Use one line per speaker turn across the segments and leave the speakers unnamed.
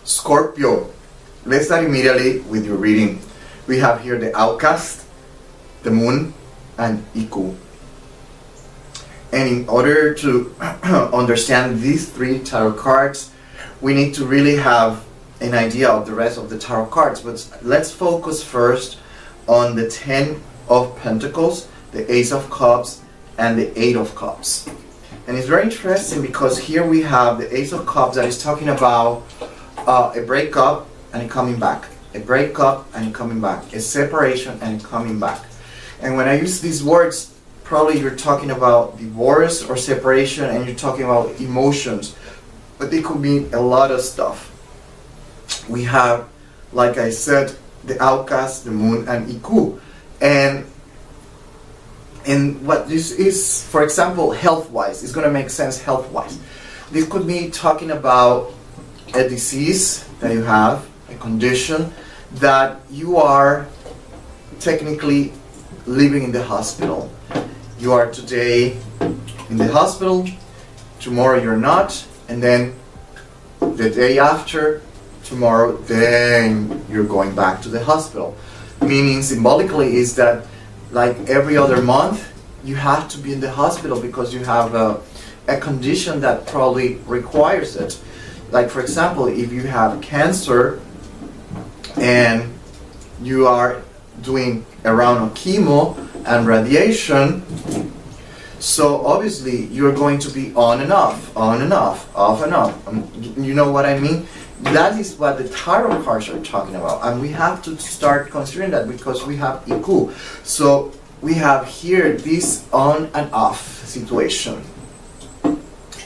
Scorpio, let's start immediately with your reading. We have here the outcast, the moon, and Iku. And in order to understand these three tarot cards, we need to really have an idea of the rest of the tarot cards. But let's focus first on the 10 of Pentacles, the Ace of Cups, and the 8 of Cups. And it's very interesting because here we have the Ace of Cups that is talking about a breakup and it coming back, a breakup and it coming back, a separation and it coming back. And when I use these words, probably you're talking about divorce or separation and you're talking about emotions, but they could mean a lot of stuff. We have, like I said, the outcast, the moon, and Iku. And what this is, for example, health-wise, it's going to make sense health-wise. This could be talking about a disease that you have, a condition that you are technically living in the hospital. You are today in the hospital, tomorrow you're not, and then the day after, tomorrow, then you're going back to the hospital. Meaning symbolically is that like every other month you have to be in the hospital because you have a condition that probably requires it. Like for example, if you have cancer and you are doing a round of chemo and radiation, so obviously you're going to be on and off, off and off. You know what I mean? That is what the tarot cards are talking about, and we have to start considering that because we have Iku. So we have here this on and off situation,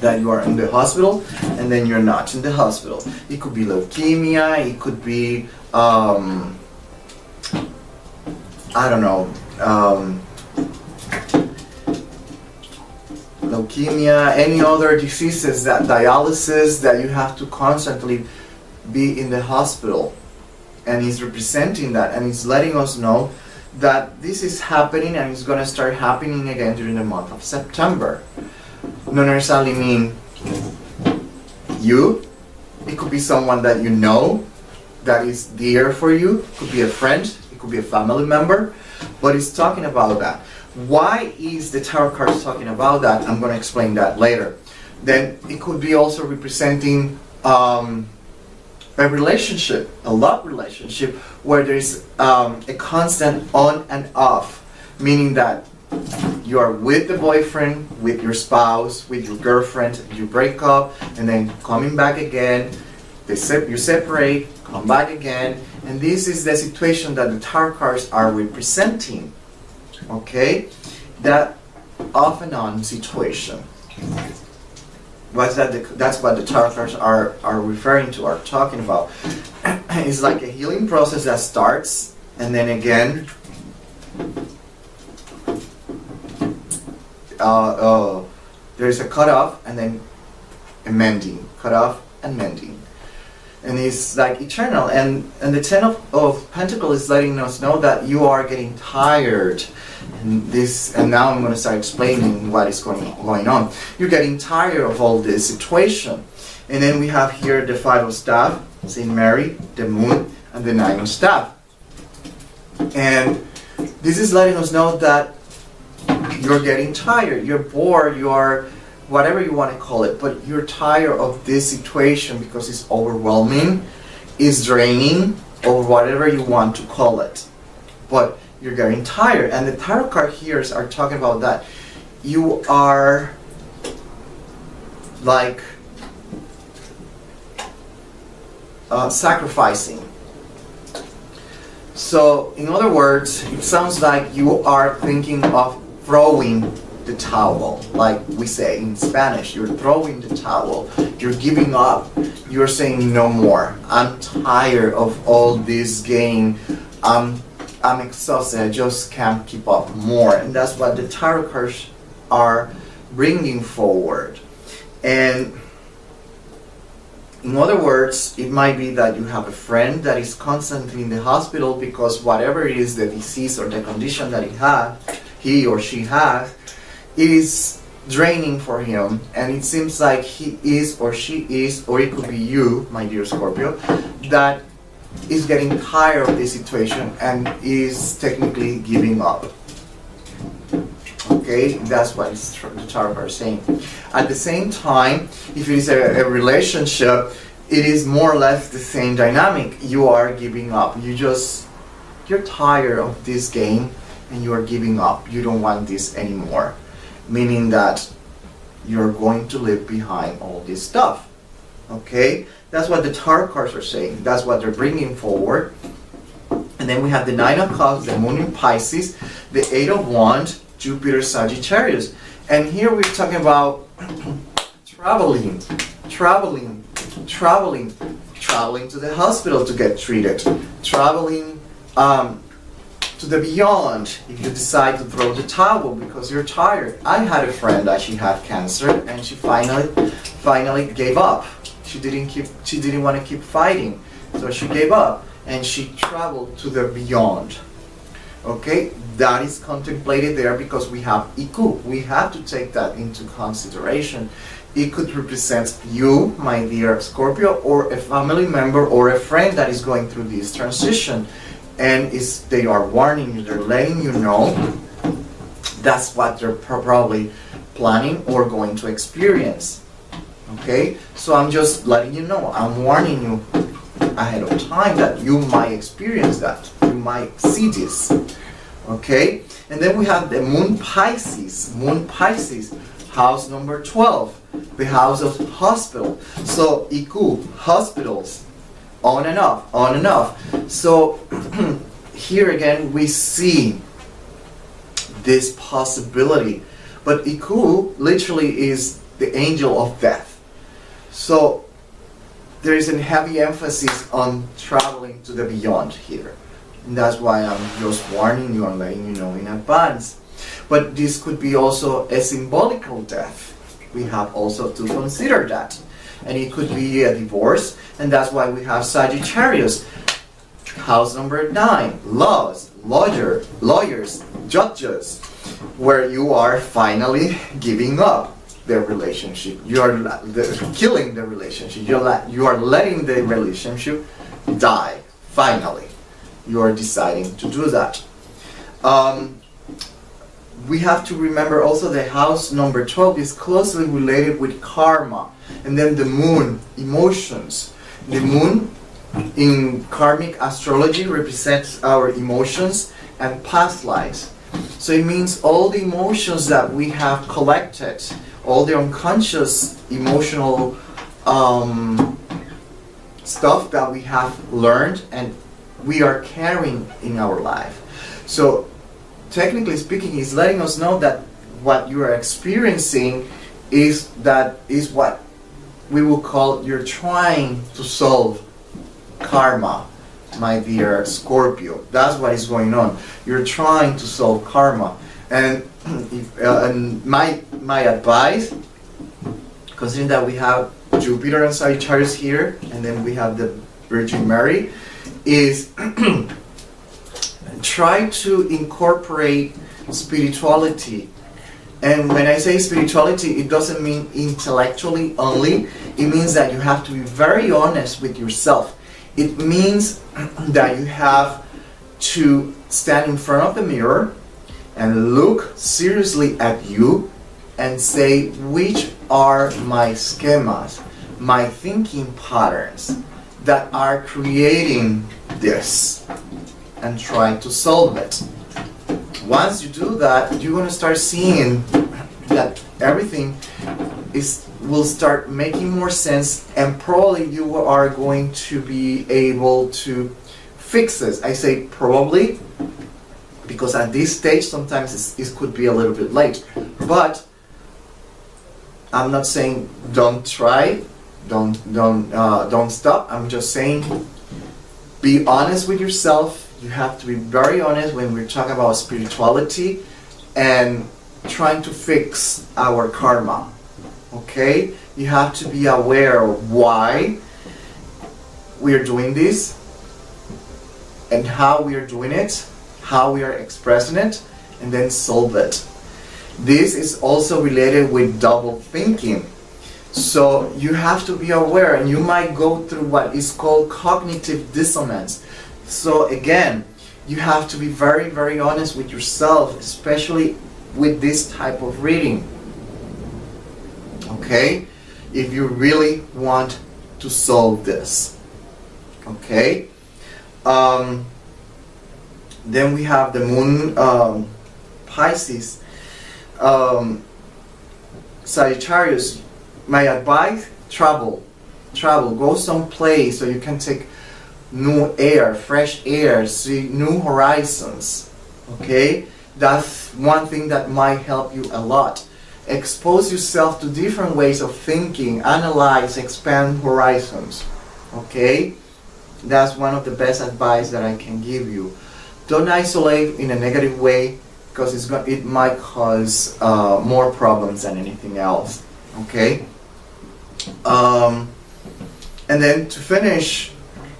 that you are in the hospital and then you're not in the hospital. It could be leukemia, it could be I don't know, leukemia, any other diseases, that dialysis, that you have to constantly be in the hospital. And he's representing that, and he's letting us know that this is happening and it's going to start happening again during the month of September. Not necessarily mean you, it could be someone that you know that is dear for you, it could be a friend, it could be a family member, but it's talking about that. Why is the tarot cards talking about that? I'm going to explain that later. Then it could be also representing a relationship, a love relationship, where there is a constant on and off, meaning that you are with the boyfriend, with your spouse, with your girlfriend, you break up, and then coming back again, you separate, come back again, and this is the situation that the tarot cards are representing. Okay, that off and on situation. That's what the tarot cards are referring to, are talking about. It's like a healing process that starts, and then again, there's a cutoff, and then a mending, cutoff and mending. And it's like eternal. And the 10 of Pentacles is letting us know that you are getting tired. And now I'm going to start explaining what is going on. You're getting tired of all this situation. And then we have here the 5 of Staff, Saint Mary, the Moon, and the 9 of Staff. And this is letting us know that you're getting tired, you're bored, you are whatever you want to call it, but you're tired of this situation because it's overwhelming, it's draining, or whatever you want to call it. But you're getting tired, and the tarot card here are talking about that. You are like sacrificing. So in other words, it sounds like you are thinking of throwing the towel, like we say in Spanish. You're throwing the towel, you're giving up, you're saying no more. I'm tired of all this game, I'm exhausted, I just can't keep up more. And that's what the tarot cards are bringing forward. And in other words, it might be that you have a friend that is constantly in the hospital because whatever it is, the disease or the condition that he or she has, it is draining for him, and it seems like he is, or she is, or it could be you, my dear Scorpio, that is getting tired of this situation and is technically giving up. Okay, that's what the tarot card is saying. At the same time, if it is a relationship, it is more or less the same dynamic. You are giving up. You're tired of this game and you are giving up. You don't want this anymore. Meaning that you're going to leave behind all this stuff. Okay? That's what the tarot cards are saying. That's what they're bringing forward. And then we have the Nine of Cups, the Moon in Pisces, the Eight of Wands, Jupiter, Sagittarius. And here we're talking about traveling to the hospital to get treated, traveling to the beyond if you decide to throw the towel because you're tired. I had a friend that she had cancer and she finally gave up. She didn't want to keep fighting, so she gave up and she traveled to the beyond. Okay, that is contemplated there because we have Iku. We have to take that into consideration. It could represent you, my dear Scorpio, or a family member or a friend that is going through this transition. And they are warning you, they're letting you know that's what they're probably planning or going to experience. Okay? So I'm just letting you know, I'm warning you ahead of time that you might experience that. You might see this. Okay? And then we have the Moon Pisces. Moon Pisces, house number 12, the house of hospital. So Iku, hospitals, on and off, on and off. So here again we see this possibility. But Iku literally is the angel of death. So there is a heavy emphasis on traveling to the beyond here. And that's why I'm just warning you and letting you know in advance. But this could be also a symbolical death. We have also to consider that. And it could be a divorce, and that's why we have Sagittarius. House number 9, laws, lawyers, judges, where you are finally giving up the relationship. You are killing the relationship. You are letting the relationship die, finally. You are deciding to do that. We have to remember also that house number 12 is closely related with karma. And then the moon, emotions. The moon in karmic astrology represents our emotions and past lives. So it means all the emotions that we have collected, all the unconscious emotional stuff that we have learned and we are carrying in our life. So technically speaking, it's letting us know that what you are experiencing is what we will call you're trying to solve karma, my dear Scorpio. That's what is going on. You're trying to solve karma. And and my advice, considering that we have Jupiter and Sagittarius here, and then we have the Virgin Mary, is try to incorporate spirituality. And when I say spirituality, it doesn't mean intellectually only. It means that you have to be very honest with yourself. It means that you have to stand in front of the mirror and look seriously at you and say, which are my schemas, my thinking patterns that are creating this, and try to solve it. Once you do that, you're going to start seeing that everything will start making more sense, and probably you are going to be able to fix this. I say probably because at this stage sometimes it could be a little bit late. But I'm not saying don't try, don't stop. I'm just saying be honest with yourself. You have to be very honest when we're talking about spirituality and trying to fix our karma. Okay? You have to be aware of why we are doing this and how we are doing it, how we are expressing it, and then solve it. This is also related with double thinking. So you have to be aware, and you might go through what is called cognitive dissonance. So again, you have to be very, very honest with yourself, especially with this type of reading. Okay? If you really want to solve this. Okay? Then we have the moon Pisces. Sagittarius, my advice, travel, go someplace so you can take new air, fresh air, see new horizons. Okay, that's one thing that might help you a lot. Expose yourself to different ways of thinking, analyze, expand horizons. Okay, that's one of the best advice that I can give you. Don't isolate in a negative way, because it might cause more problems than anything else. Okay. And then to finish,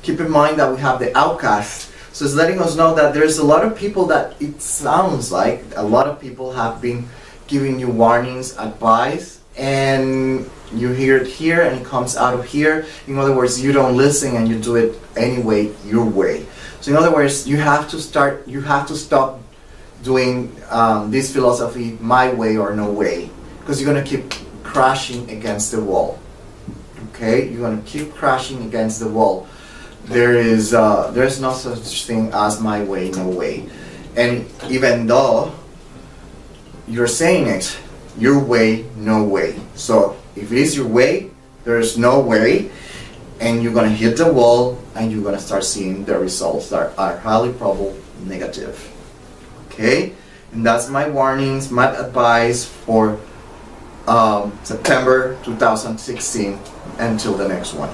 keep in mind that we have the outcast. So it's letting us know that there's a lot of people that it sounds like a lot of people have been giving you warnings, advice, and you hear it here and it comes out of here. In other words, you don't listen and you do it anyway, your way. So in other words, you have to stop doing this philosophy, my way or no way, because you're going to keep crashing against the wall. Okay, you're going to keep crashing against the wall. There's no such thing as my way, no way. And even though you're saying it, your way, no way. So if it is your way, there's no way, and you're going to hit the wall and you're going to start seeing the results that are highly probable negative. Okay, and that's my warnings, my advice for September 2016. Until the next one.